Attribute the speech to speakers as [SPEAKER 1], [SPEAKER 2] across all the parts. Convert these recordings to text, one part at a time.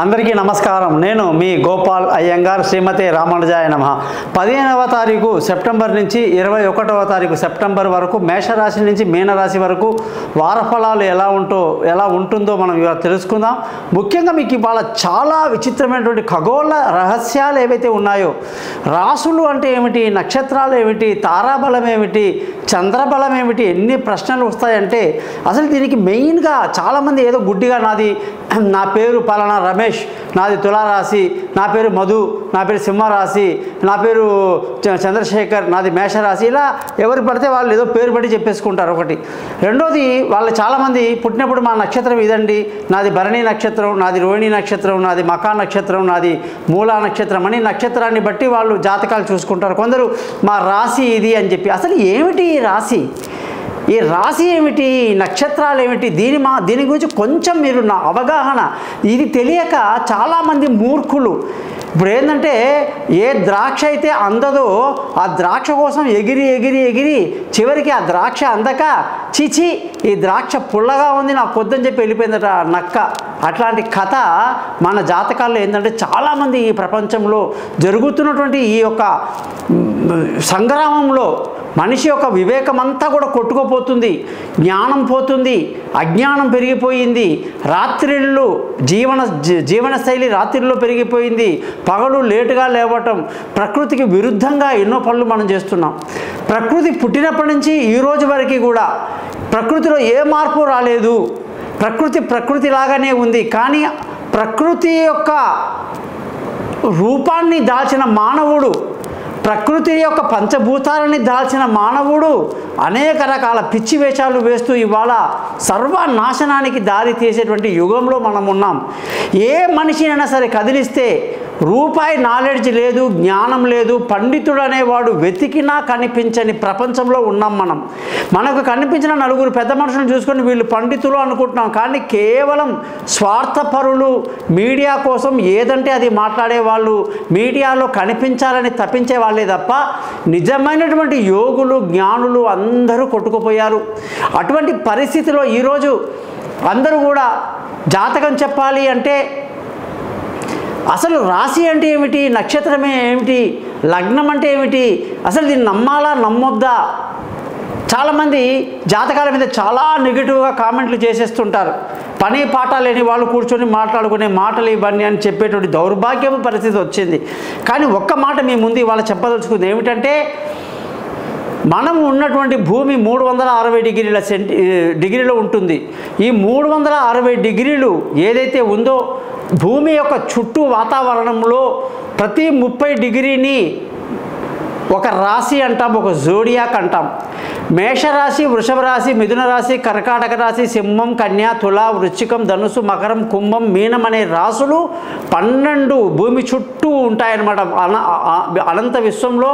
[SPEAKER 1] అందరికీ నమస్కారం. నేను మీ గోపాల్ అయ్యంగార్. శ్రీమతి రామానుజాయ నమః. 15వ తారీఖు సెప్టెంబర్ నుంచి 21వ తారీఖు సెప్టెంబర్ వరకు మేషరాశి నుంచి మీనరాశి వరకు వారఫలాలు ఎలా ఉంటుందో మనం ఇవాళ తెలుసుకుందాం. ముఖ్యంగా మీకు ఇవాళ చాలా విచిత్రమైనటువంటి ఖగోళ రహస్యాలు ఏవైతే ఉన్నాయో, రాసులు అంటే ఏమిటి, నక్షత్రాలు ఏమిటి, తారాబలం ఏమిటి, చంద్రబలం ఏమిటి, ఎన్ని ప్రశ్నలు వస్తాయంటే అసలు దీనికి మెయిన్గా చాలామంది ఏదో గుడ్డిగా నా పేరు పలానా రమేష్, నాది తులారాశి, నా పేరు మధు, నా పేరు సింహరాశి, నా పేరు చంద్రశేఖర్, నాది మేషరాశి, ఇలా ఎవరు పడితే వాళ్ళు ఏదో పేరు బట్టి చెప్పేసుకుంటారు. ఒకటి. రెండోది, వాళ్ళు చాలామంది పుట్టినప్పుడు మా నక్షత్రం ఇదండి, నాది భరణి నక్షత్రం, నాది రోహిణి నక్షత్రం, నాది మకా నక్షత్రం, నాది మూలా నక్షత్రం అని నక్షత్రాన్ని బట్టి వాళ్ళు జాతకాలు చూసుకుంటారు. కొందరు మా రాశి ఇది అని చెప్పి. అసలు ఏమిటి ఈ రాశి, ఈ రాశి ఏమిటి, నక్షత్రాలు ఏమిటి, దీని గురించి కొంచెం మీరు నా అవగాహన, ఇది తెలియక చాలామంది మూర్ఖులు ఇప్పుడు ఏంటంటే ఏ ద్రాక్ష అయితే అందదో ఆ ద్రాక్ష కోసం ఎగిరి ఎగిరి ఎగిరి చివరికి ఆ ద్రాక్ష అందక చిచి ఈ ద్రాక్ష పుల్లగా ఉంది నాకు వద్దని చెప్పి వెళ్ళిపోయిందట నక్క. అట్లాంటి కథ మన జాతకాల్లో ఏంటంటే చాలామంది ఈ ప్రపంచంలో జరుగుతున్నటువంటి ఈ యొక్క సంగ్రామంలో మనిషి యొక్క వివేకం అంతా కూడా కొట్టుకుపోతుంది, జ్ఞానం పోతుంది, అజ్ఞానం పెరిగిపోయింది, రాత్రిళ్ళు జీవనశైలి రాత్రిల్లో పెరిగిపోయింది, పగలు లేటుగా లేవటం, ప్రకృతికి విరుద్ధంగా ఎన్నో పనులు మనం చేస్తున్నాం. ప్రకృతి పుట్టినప్పటి నుంచి ఈ రోజు వరకు కూడా ప్రకృతిలో ఏ మార్పు రాలేదు, ప్రకృతి లాగానే ఉంది. కానీ ప్రకృతి యొక్క రూపాన్ని దాల్చిన మానవుడు, ప్రకృతి యొక్క పంచభూతాలని దాల్చిన మానవుడు అనేక రకాల పిచ్చి వేషాలు వేస్తూ ఇవాళ సర్వనాశనానికి దారి తీసేటువంటి యుగంలో మనం ఉన్నాం. ఏ మనిషినైనా సరే కదిలిస్తే రూపాయి నాలెడ్జ్ లేదు, జ్ఞానం లేదు, పండితుడు అనేవాడు వెతికినా కనిపించని ప్రపంచంలో ఉన్నాం మనం. మనకు కనిపించిన నలుగురు పెద్ద మనుషులను చూసుకొని వీళ్ళు పండితులు అనుకుంటున్నాం. కానీ కేవలం స్వార్థపరులు, మీడియా కోసం ఏదంటే అది మాట్లాడేవాళ్ళు, మీడియాలో కనిపించాలని తప్పించే వాళ్ళే తప్ప నిజమైనటువంటి యోగులు, జ్ఞానులు అందరూ కొట్టుకుపోయారు. అటువంటి పరిస్థితిలో ఈరోజు అందరూ కూడా జాతకం చెప్పాలి అంటే అసలు రాశి అంటే ఏమిటి, నక్షత్రమే ఏమిటి, లగ్నం అంటే ఏమిటి, అసలు దీన్ని నమ్మాలా నమ్మొద్దా? చాలామంది జాతకాల మీద చాలా నెగిటివ్గా కామెంట్లు చేసేస్తుంటారు. పని పాట లేని వాళ్ళు కూర్చొని మాట్లాడుకునే మాటలు ఇవన్నీ అని చెప్పేటువంటి దౌర్భాగ్యపు పరిస్థితి వచ్చింది. కానీ ఒక్క మాట మీ ముందు ఇవాళ చెప్పదలుచుకుంది ఏమిటంటే, మనం ఉన్నటువంటి భూమి 360 డిగ్రీలో ఉంటుంది. ఈ 360 డిగ్రీలు ఏదైతే ఉందో భూమి యొక్క చుట్టూ వాతావరణంలో ప్రతి 30 డిగ్రీని ఒక రాశి అంటాం, ఒక జోడియాక్ అంటాం. మేషరాశి, వృషభ రాశి, మిథున రాశి, కర్కాటక రాశి, సింహం, కన్య, తుల, వృశ్చికం, ధనుసు, మకరం, కుంభం, మీనం అనే రాశులు 12 భూమి చుట్టూ ఉంటాయన్నమాట. అనంత విశ్వంలో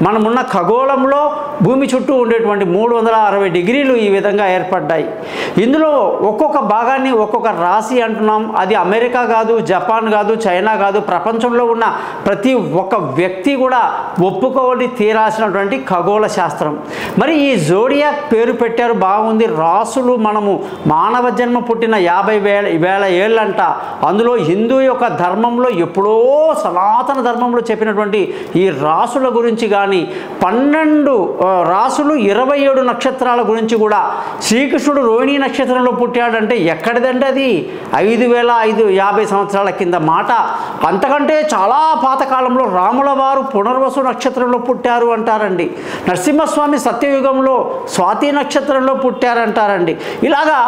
[SPEAKER 1] మనమున్న ఖగోళంలో భూమి చుట్టూ ఉండేటువంటి 360 డిగ్రీలు ఈ విధంగా ఏర్పడ్డాయి. ఇందులో ఒక్కొక్క భాగాన్ని ఒక్కొక్క రాశి అంటున్నాం. అది అమెరికా కాదు, జపాన్ కాదు, చైనా కాదు, ప్రపంచంలో ఉన్న ప్రతి ఒక్క వ్యక్తి కూడా ఒప్పుకోవాలి తీరాల్సినటువంటి ఖగోళ శాస్త్రం. మరి ఈ జోడియాక్ పేరు పెట్టారు, బాగుంది. రాసులు మనము మానవ జన్మ పుట్టిన 50,000 ఏళ్ళంట. అందులో హిందూ యొక్క ధర్మంలో ఎప్పుడో సనాతన ధర్మంలో చెప్పినటువంటి ఈ రాసుల గురించి కానీ 12 రాసులు 27 నక్షత్రాల గురించి కూడా శ్రీకృష్ణుడు రోహిణి నక్షత్రంలో పుట్టాడంటే ఎక్కడిదంటే అది 5,550 సంవత్సరాల కింద మాట. అంతకంటే చాలా పాతకాలంలో రాముల వారు పునర్వసు నక్షత్రంలో పుట్టారు అంటారండి. నరసింహస్వామి సత్యయుగంలో స్వాతి నక్షత్రంలో పుట్టారంటారండి. ఇలాగా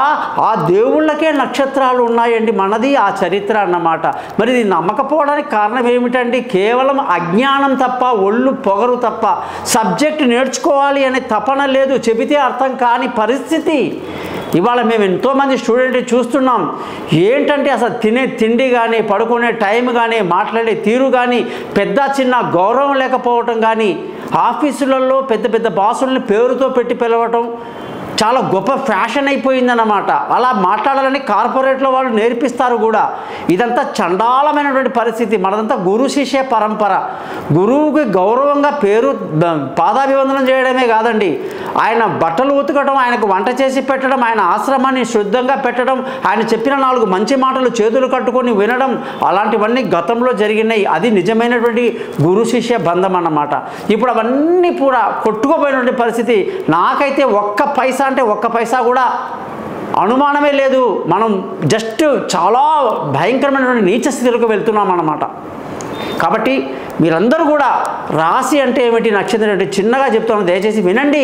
[SPEAKER 1] ఆ దేవుళ్ళకే నక్షత్రాలు ఉన్నాయండి. మనది ఆ చరిత్ర అన్నమాట. మరి ఇది నమ్మకపోవడానికి కారణం ఏమిటండి? కేవలం అజ్ఞానం తప్ప, ఒళ్ళు పొగరు తప్ప, సబ్జెక్ట్ నేర్చుకోవాలి అనే తపన లేదు, చెబితే అర్థం కాని పరిస్థితి. ఇవాళ మేము ఎంతోమంది స్టూడెంట్ చూస్తున్నాం. ఏంటంటే అసలు తినే తిండి కానీ, పడుకునే టైం కానీ, మాట్లాడే తీరు కానీ, పెద్ద చిన్న గౌరవం లేకపోవటం కానీ, ఆఫీసులలో పెద్ద పెద్ద బాసుల్ని పేరుతో పెట్టి పిలవటం, చాలా గొప్ప ఫ్యాషన్ అయిపోయిందన్నమాట. అలా మాట్లాడాలని కార్పొరేట్లో వాళ్ళు నేర్పిస్తారు కూడా. ఇదంతా చండాలమైనటువంటి పరిస్థితి. మనదంతా గురు శిష్య పరంపర. గురువుకి గౌరవంగా పేరు పాదాభివందనం చేయడమే కాదండి, ఆయన బట్టలు ఉతకడం, ఆయనకు వంట చేసి పెట్టడం, ఆయన ఆశ్రమాన్ని శుద్ధంగా పెట్టడం, ఆయన చెప్పిన 4 మంచి మాటలు చేతులు కట్టుకొని వినడం, అలాంటివన్నీ గతంలో జరిగినాయి. అది నిజమైనటువంటి గురు శిష్య బంధం అన్నమాట. ఇప్పుడు అవన్నీ కూడా కొట్టుకుపోయినటువంటి పరిస్థితి. నాకైతే ఒక్క పైసా అంటే ఒక్క పైసా కూడా అనుమానమే లేదు. మనం జస్ట్ చాలా భయంకరమైనటువంటి నీచ స్థితిలోకి వెళ్తున్నాం అన్నమాట. కాబట్టి మీరందరూ కూడా రాశి అంటే ఏమిటి, నక్షత్రం అంటే చిన్నగా చెప్తాను, దయచేసి వినండి.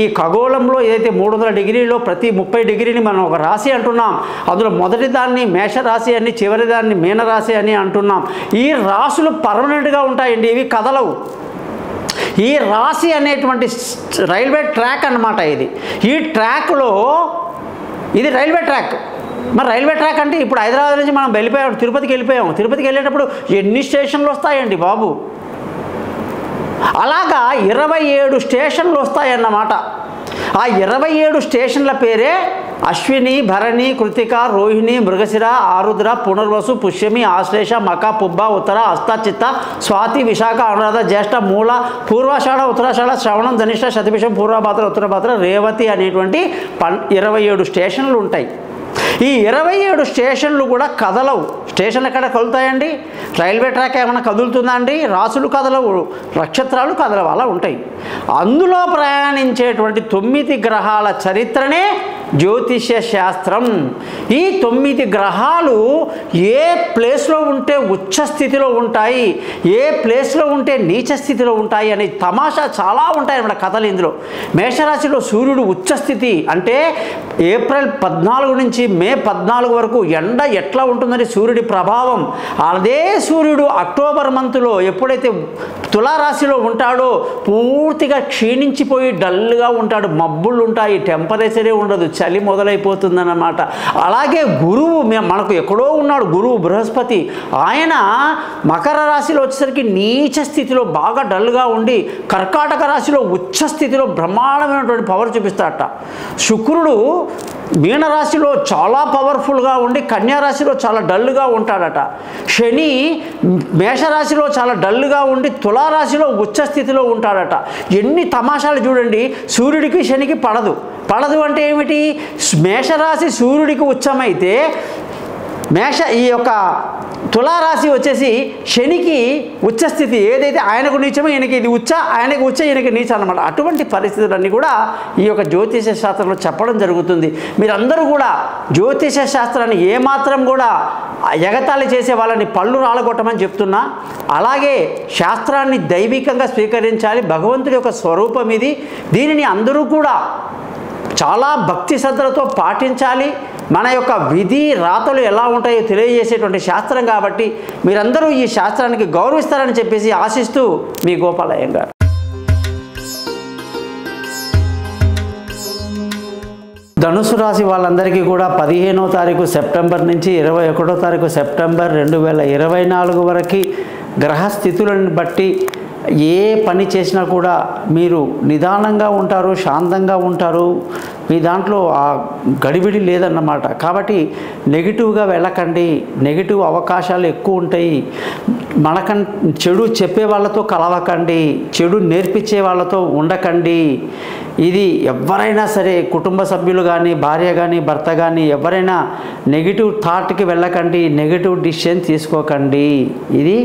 [SPEAKER 1] ఈ ఖగోళంలో ఏదైతే 300 డిగ్రీలో ప్రతి 30 డిగ్రీని మనం ఒక రాశి అంటున్నాం. అందులో మొదటి దాన్ని మేషరాశి అని, చివరి దాన్ని మీనరాశి అని అంటున్నాం. ఈ రాశులు పర్మనెంట్గా ఉంటాయండి, ఇవి కదలవు. ఈ రాశి అనేటువంటి రైల్వే ట్రాక్ అన్నమాట. ఈ ట్రాక్లో ఇది రైల్వే ట్రాక్. మరి రైల్వే ట్రాక్ అంటే ఇప్పుడు హైదరాబాద్ నుంచి మనం వెళ్ళిపోయాం, తిరుపతికి వెళ్ళిపోయాం. తిరుపతికి వెళ్ళేటప్పుడు ఎన్ని స్టేషన్లు వస్తాయండి బాబు? అలాగా 27 స్టేషన్లు వస్తాయన్నమాట. ఆ 27 స్టేషన్ల పేరే అశ్విని, భరణి, కృతిక, రోహిణి, మృగశిర, ఆరుద్ర, పునర్వసు, పుష్యమి, ఆశ్లేష, మక, పుబ్బ, ఉత్తర, హస్త, చిత్త, స్వాతి, విశాఖ, అనురాధ, జ్యేష్ఠ, మూల, పూర్వాషాఢ, ఉత్తరాషాఢ, శ్రవణం, ధనిష్ట, శతభిషం, పూర్వభాద్ర, ఉత్తరభాద్ర, రేవతి అనేటువంటి 27 స్టేషన్లు ఉంటాయి. ఈ 27 స్టేషన్లు కూడా కదలవు. స్టేషన్ ఎక్కడ కదులుతాయండి? రైల్వే ట్రాక్ ఏమైనా కదులుతుందా అండి? రాసులు కదలవు, నక్షత్రాలు కదలవు, అలా ఉంటాయి. అందులో ప్రయాణించేటువంటి 9 గ్రహాల చరిత్రనే జ్యోతిష్య శాస్త్రం. ఈ 9 గ్రహాలు ఏ ప్లేస్లో ఉంటే ఉచ్చ స్థితిలో ఉంటాయి, ఏ ప్లేస్లో ఉంటే నీచ స్థితిలో ఉంటాయి అనే తమాషా చాలా ఉంటాయి అన్నమాట కథలు ఇందులో. మేషరాశిలో సూర్యుడు ఉచ్చ స్థితి అంటే ఏప్రిల్ 14 నుంచి మే 14 వరకు ఎండ ఎట్లా ఉంటుందని సూర్యుడి ప్రభావం. అదే సూర్యుడు అక్టోబర్ మంత్లో ఎప్పుడైతే తులారాశిలో ఉంటాడో పూర్తిగా క్షీణించిపోయి డల్గా ఉంటాడు, మబ్బులు ఉంటాయి, టెంపరేచరే ఉండదు, చలి మొదలైపోతుందన్నమాట. అలాగే గురువు మనకు ఎక్కడో ఉన్నాడు, గురువు బృహస్పతి, ఆయన మకర రాశిలో వచ్చేసరికి నీచ స్థితిలో బాగా డల్గా ఉండి కర్కాటక రాశిలో ఉచ్చ స్థితిలో బ్రహ్మాండమైనటువంటి పవర్ చూపిస్తాడట. శుక్రుడు మీనరాశిలో చాలా పవర్ఫుల్గా ఉండి కన్యారాశిలో చాలా డల్గా ఉంటాడట. శని మేషరాశిలో చాలా డల్గా ఉండి తులారాశిలో ఉచ్చ స్థితిలో ఉంటాడట. ఎన్ని తమాషాలు చూడండి. సూర్యుడికి శనికి పడదు. పడదు అంటే ఏమిటి? మేషరాశి సూర్యుడికి ఉచ్చమైతే ఈ యొక్క తులారాశి వచ్చేసి శనికి ఉచ్చస్థితి. ఏదైతే ఆయనకు నీచమో ఈయనకి ఇది ఉచ్చ, ఆయనకు ఉచ్చ ఈయనకి నీచ అన్నమాట. అటువంటి పరిస్థితులన్నీ కూడా ఈ యొక్క జ్యోతిష శాస్త్రంలో చెప్పడం జరుగుతుంది. మీరందరూ కూడా జ్యోతిష శాస్త్రాన్ని ఏమాత్రం కూడా ఎగతాళి చేసే వాళ్ళని పళ్ళు రాలగొట్టమని చెప్తున్నా. అలాగే శాస్త్రాన్ని దైవికంగా స్వీకరించాలి. భగవంతుడి యొక్క స్వరూపం ఇది. దీనిని అందరూ కూడా చాలా భక్తి శ్రద్ధలతో పాటించాలి. మన యొక్క విధి రాతలు ఎలా ఉంటాయో తెలియజేసేటువంటి శాస్త్రం కాబట్టి మీరందరూ ఈ శాస్త్రానికి గౌరవిస్తారని చెప్పేసి ఆశిస్తూ మీ గోపాలయ్య గారు. ధనుసు రాశి వాళ్ళందరికీ కూడా 15వ తారీఖు సెప్టెంబర్ నుంచి 21వ తారీఖు సెప్టెంబర్ 2024 వరకు గ్రహస్థితులను బట్టి ఏ పని చేసినా కూడా మీరు నిదానంగా ఉంటారు, శాంతంగా ఉంటారు. మీ దాంట్లో ఆ గడిబిడి లేదన్నమాట. కాబట్టి నెగిటివ్గా వెళ్ళకండి. నెగిటివ్ అవకాశాలు ఎక్కువ ఉంటాయి. చెడు చెప్పే వాళ్ళతో కలవకండి, చెడు నేర్పించే వాళ్ళతో ఉండకండి. ఇది ఎవరైనా సరే, కుటుంబ సభ్యులు కానీ, భార్య కానీ, భర్త కానీ, ఎవరైనా నెగిటివ్ థాట్కి వెళ్ళకండి, నెగిటివ్ డిసిషన్ తీసుకోకండి. ఇది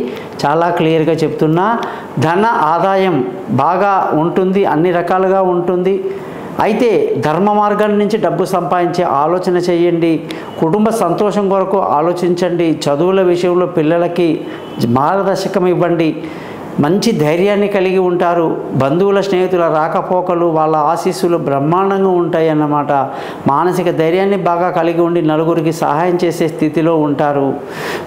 [SPEAKER 1] చాలా క్లియర్గా చెప్తున్నా. ధన ఆదాయం బాగా ఉంటుంది, అన్ని రకాలుగా ఉంటుంది. అయితే ధర్మ మార్గం నుంచి డబ్బు సంపాదించే ఆలోచన చేయండి. కుటుంబ సంతోషం కొరకు ఆలోచించండి. చదువుల విషయంలో పిల్లలకి మార్గదర్శకం ఇవ్వండి. మంచి ధైర్యాన్ని కలిగి ఉంటారు. బంధువుల స్నేహితుల రాకపోకలు, వాళ్ళ ఆశీస్సులు బ్రహ్మాండంగా ఉంటాయి అన్నమాట. మానసిక ధైర్యాన్ని బాగా కలిగి ఉండి నలుగురికి సహాయం చేసే స్థితిలో ఉంటారు.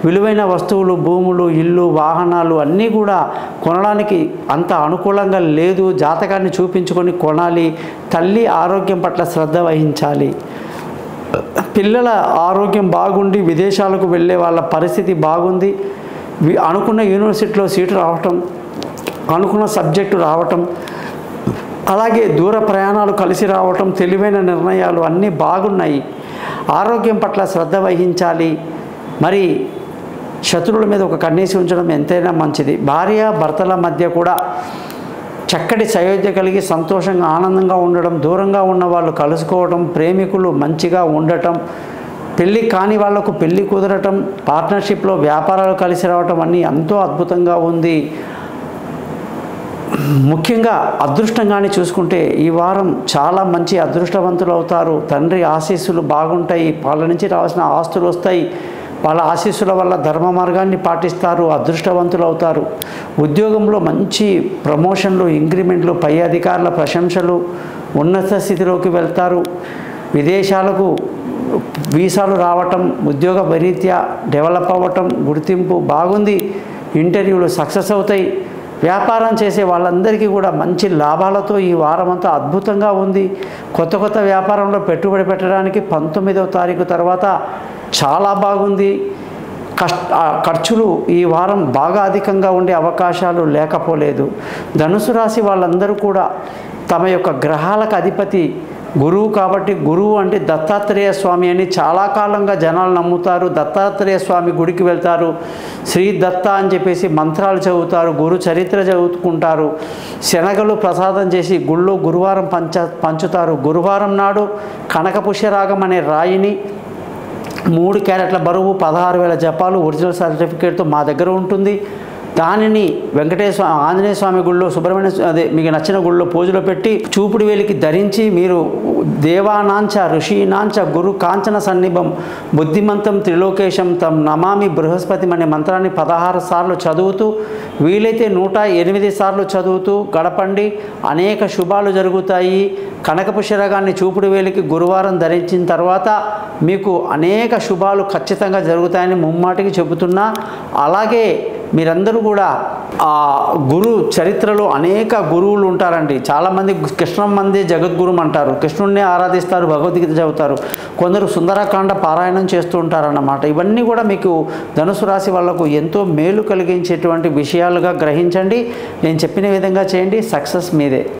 [SPEAKER 1] విలువైన వస్తువులు, భూములు, ఇల్లు, వాహనాలు అన్నీ కూడా కొనడానికి అంత అనుకూలంగా లేదు. జాతకాన్ని చూపించుకొని కొనాలి. తల్లి ఆరోగ్యం పట్ల శ్రద్ధ వహించాలి. పిల్లల ఆరోగ్యం బాగుండి విదేశాలకు వెళ్ళే వాళ్ళ పరిస్థితి బాగుంది. అనుకున్న యూనివర్సిటీలో సీటు రావటం, అనుకున్న సబ్జెక్టు రావటం, అలాగే దూర ప్రయాణాలు కలిసి రావటం, తెలివైన నిర్ణయాలు అన్నీ బాగున్నాయి. ఆరోగ్యం పట్ల శ్రద్ధ వహించాలి. మరి శత్రువుల మీద ఒక కన్నేసి ఉంచడం ఎంతైనా మంచిది. భార్య భర్తల మధ్య కూడా చక్కటి సయోధ్య కలిగి సంతోషంగా ఆనందంగా ఉండడం, దూరంగా ఉన్న వాళ్ళు కలుసుకోవడం, ప్రేమికులు మంచిగా ఉండటం, పెళ్ళి కాని వాళ్లకు పెళ్ళి కుదరటం, పార్ట్నర్షిప్లో వ్యాపారాలు కలిసి రావటం అన్నీ ఎంతో అద్భుతంగా ఉంది. ముఖ్యంగా అదృష్టంగానే చూసుకుంటే ఈ వారం చాలా మంచి అదృష్టవంతులు అవుతారు. తండ్రి ఆశీస్సులు బాగుంటాయి. వాళ్ళ నుంచి రావాల్సిన ఆస్తులు వస్తాయి. వాళ్ళ ఆశీస్సుల వల్ల ధర్మ మార్గాన్ని పాటిస్తారు, అదృష్టవంతులు అవుతారు. ఉద్యోగంలో మంచి ప్రమోషన్లు, ఇంక్రిమెంట్లు, పై అధికారుల ప్రశంసలు, ఉన్నత స్థితిలోకి వెళ్తారు. విదేశాలకు వీసాలు రావటం, ఉద్యోగ రీత్యా డెవలప్ అవ్వటం, గుర్తింపు బాగుంది. ఇంటర్వ్యూలు సక్సెస్ అవుతాయి. వ్యాపారం చేసే వాళ్ళందరికీ కూడా మంచి లాభాలతో ఈ వారం అంతా అద్భుతంగా ఉంది. కొత్త వ్యాపారంలో పెట్టుబడి పెట్టడానికి 19వ తారీఖు తర్వాత చాలా బాగుంది. ఖర్చులు ఈ వారం బాగా అధికంగా ఉండే అవకాశాలు లేకపోలేదు. ధనుసు రాశి వాళ్ళందరూ కూడా తమ యొక్క గ్రహాలకు అధిపతి గురువు కాబట్టి, గురువు అంటే దత్తాత్రేయ స్వామి అని చాలా కాలంగా జనాలు నమ్ముతారు. దత్తాత్రేయ స్వామి గుడికి వెళ్తారు, శ్రీ దత్త అని చెప్పేసి మంత్రాలు చదువుతారు, గురు చరిత్ర చదువుకుంటారు, శనగలు ప్రసాదం చేసి గుళ్ళో గురువారం పంచుతారు. గురువారం నాడు కనకపుష్యరాగం అనే రాయిని 3 క్యారెట్ల బరువు 16,000 జపాలు ఒరిజినల్ సర్టిఫికేట్తో మా దగ్గర ఉంటుంది. దానిని వెంకటేశ్వర ఆంజనేయ స్వామి గుళ్ళో, సుబ్రహ్మణ్య అదే మీకు నచ్చిన గుళ్ళో పూజలో పెట్టి చూపుడు వేలికి ధరించి మీరు దేవానాంచ ఋషీనాంచ గురు కాంచన సన్నిభం బుద్ధిమంతం త్రిలోకేశం తం నమామి బృహస్పతి అనే మంత్రాన్ని 16 సార్లు చదువుతూ, వీలైతే 108 సార్లు చదువుతూ గడపండి. అనేక శుభాలు జరుగుతాయి. కనకపుష్యరాగాన్ని చూపుడు వేలికి గురువారం ధరించిన తర్వాత మీకు అనేక శుభాలు ఖచ్చితంగా జరుగుతాయని ముమ్మాటికి చెబుతున్నా. అలాగే మీరందరూ కూడా ఆ గురు చరిత్రలో అనేక గురువులు ఉంటారండి. చాలామంది కృష్ణం మందే జగద్గురు అంటారు, కృష్ణుడిని ఆరాధిస్తారు, భగవద్గీత చదువుతారు, కొందరు సుందరకాండ పారాయణం చేస్తూ ఉంటారన్నమాట. ఇవన్నీ కూడా మీకు ధనుసు రాశి వాళ్లకు ఎంతో మేలు కలిగించేటువంటి విషయాలుగా గ్రహించండి. నేను చెప్పిన విధంగా చేయండి, సక్సెస్ మీదే.